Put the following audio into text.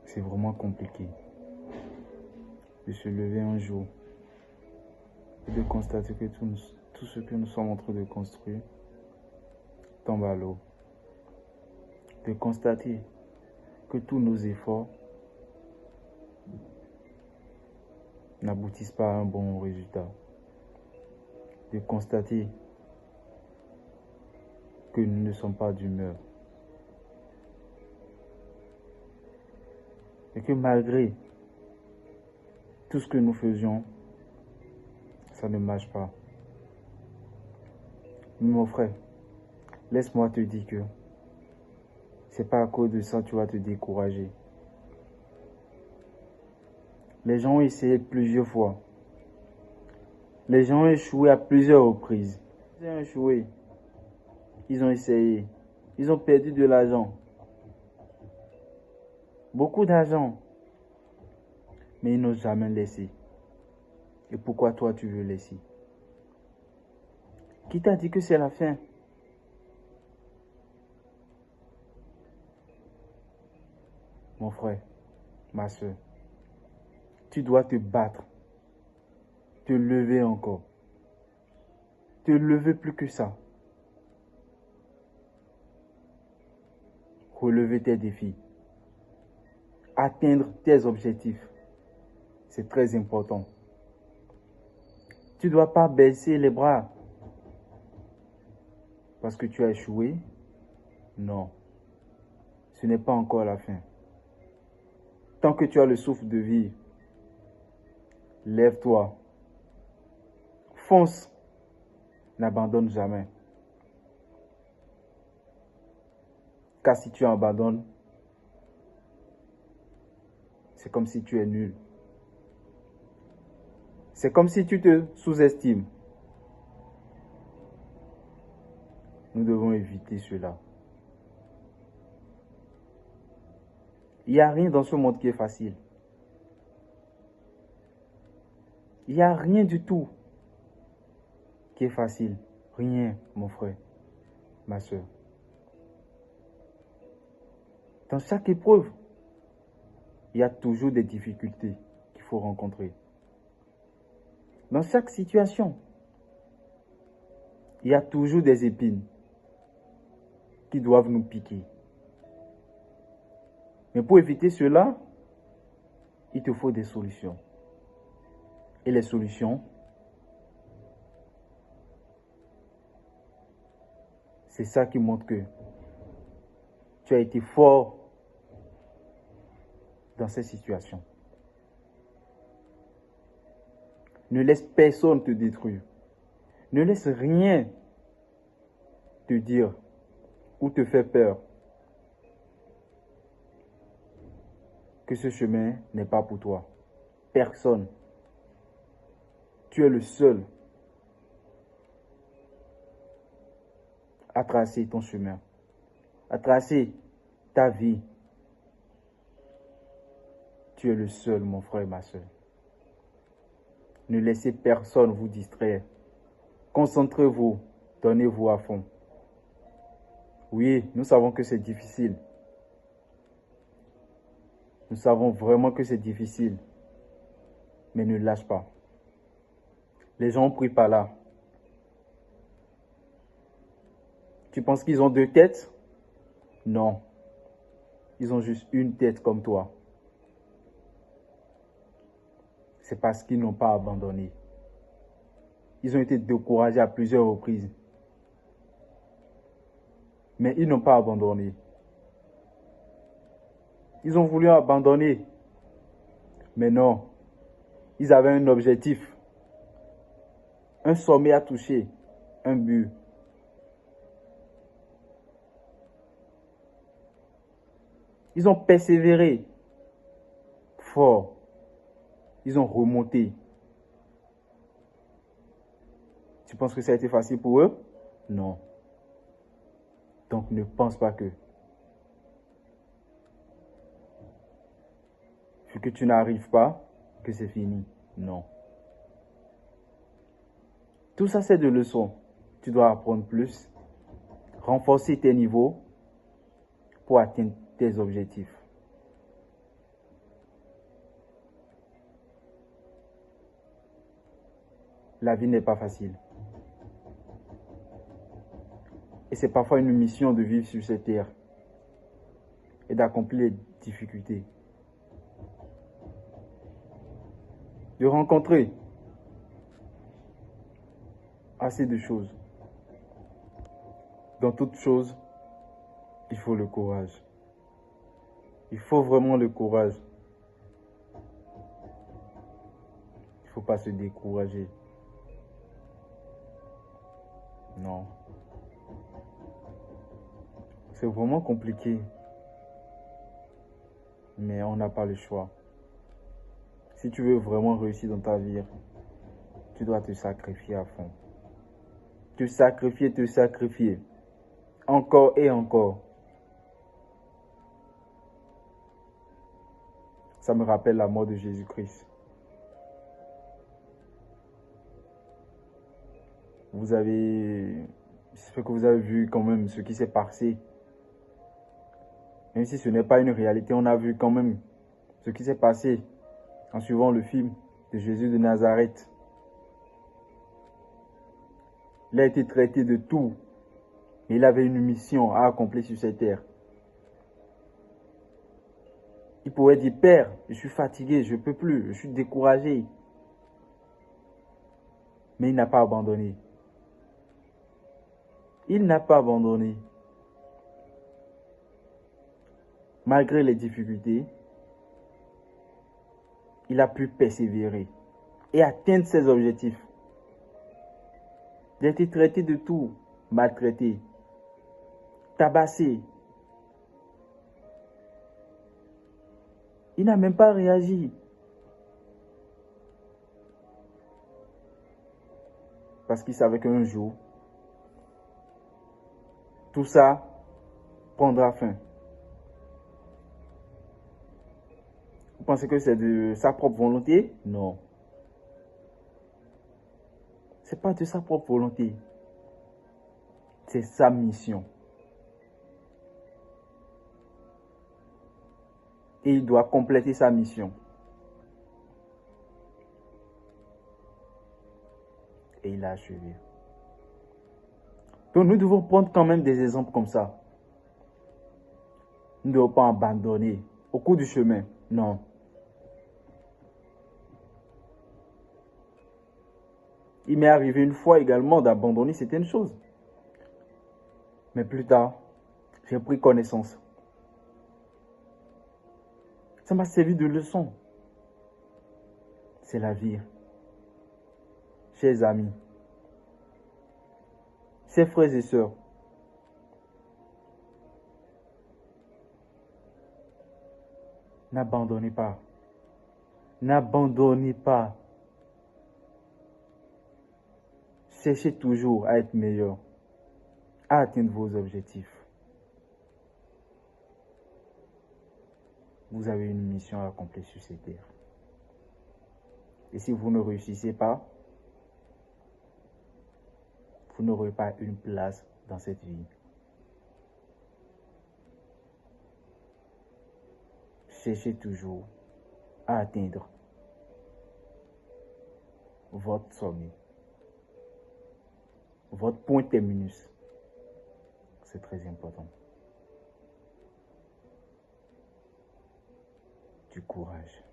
C'est vraiment compliqué de se lever un jour et de constater que tout ce que nous sommes en train de construire tombe à l'eau. De constater que tous nos efforts n'aboutissent pas à un bon résultat. De constater que nous ne sommes pas d'humeur. Et que malgré tout ce que nous faisions, ça ne marche pas. Mais mon frère, laisse-moi te dire que c'est pas à cause de ça que tu vas te décourager. Les gens ont essayé plusieurs fois. Les gens ont échoué à plusieurs reprises. Ils ont échoué. Ils ont essayé. Ils ont perdu de l'argent. Beaucoup d'argent. Mais ils n'ont jamais laissé. Et pourquoi toi tu veux laisser? Qui t'a dit que c'est la fin? Mon frère, ma soeur, tu dois te battre. Te lever encore. Te lever plus que ça. Relever tes défis. Atteindre tes objectifs. C'est très important. Tu ne dois pas baisser les bras parce que tu as échoué. Non, ce n'est pas encore la fin. Tant que tu as le souffle de vie, lève-toi. Fonce. N'abandonne jamais. Car si tu abandonnes, c'est comme si tu es nul. C'est comme si tu te sous-estimes. Nous devons éviter cela. Il n'y a rien dans ce monde qui est facile. Il n'y a rien du tout qui est facile. Rien, mon frère, ma soeur. Dans chaque épreuve, il y a toujours des difficultés qu'il faut rencontrer. Dans chaque situation, il y a toujours des épines qui doivent nous piquer. Mais pour éviter cela, il te faut des solutions. Et les solutions, c'est ça qui montre que tu as été fort dans ces situations. Ne laisse personne te détruire. Ne laisse rien te dire ou te faire peur que ce chemin n'est pas pour toi. Personne. Tu es le seul à tracer ton chemin, à tracer ta vie. Tu es le seul, mon frère et ma soeur. Ne laissez personne vous distraire. Concentrez-vous, donnez-vous à fond. Oui, nous savons que c'est difficile. Nous savons vraiment que c'est difficile. Mais ne lâche pas. Les gens ont pris par là. Tu penses qu'ils ont deux têtes? Non. Ils ont juste une tête comme toi. C'est parce qu'ils n'ont pas abandonné. Ils ont été découragés à plusieurs reprises. Mais ils n'ont pas abandonné. Ils ont voulu abandonner. Mais non. Ils avaient un objectif. Un sommet à toucher. Un but. Ils ont persévéré. Fort. Ils ont remonté. Tu penses que ça a été facile pour eux? Non. Donc ne pense pas que vu que tu n'arrives pas, que c'est fini. Non. Tout ça, c'est des leçons. Tu dois apprendre plus, renforcer tes niveaux pour atteindre tes objectifs. La vie n'est pas facile. Et c'est parfois une mission de vivre sur cette terre et d'accomplir les difficultés. De rencontrer assez de choses. Dans toute chose, il faut le courage. Il faut vraiment le courage. Il ne faut pas se décourager. Non. C'est vraiment compliqué. Mais on n'a pas le choix. Si tu veux vraiment réussir dans ta vie, tu dois te sacrifier à fond. Te sacrifier. Encore et encore. Ça me rappelle la mort de Jésus-Christ. J'espère que vous avez vu quand même ce qui s'est passé. Même si ce n'est pas une réalité, on a vu quand même ce qui s'est passé en suivant le film de Jésus de Nazareth. Il a été traité de tout. Et il avait une mission à accomplir sur cette terre. Il pouvait dire, Père, je suis fatigué, je ne peux plus, je suis découragé. Mais il n'a pas abandonné. Il n'a pas abandonné. Malgré les difficultés, il a pu persévérer et atteindre ses objectifs. Il a été traité de tout, maltraité, tabassé. Il n'a même pas réagi. Parce qu'il savait qu'un jour, tout ça prendra fin. Vous pensez que c'est de sa propre volonté? Non. Ce n'est pas de sa propre volonté. C'est sa mission. Et il doit compléter sa mission. Et il a achevé. Donc nous devons prendre quand même des exemples comme ça. Nous ne devons pas abandonner au cours du chemin. Non. Il m'est arrivé une fois également d'abandonner certaines choses. Mais plus tard, j'ai pris connaissance. Ça m'a servi de leçon. C'est la vie. Chers amis, chers frères et sœurs, n'abandonnez pas. N'abandonnez pas. Cherchez toujours à être meilleur, à atteindre vos objectifs. Vous avez une mission à accomplir sur cette terre. Et si vous ne réussissez pas, vous n'aurez pas une place dans cette vie. Cherchez toujours à atteindre votre sommet, votre point terminus. C'est très important. Du courage.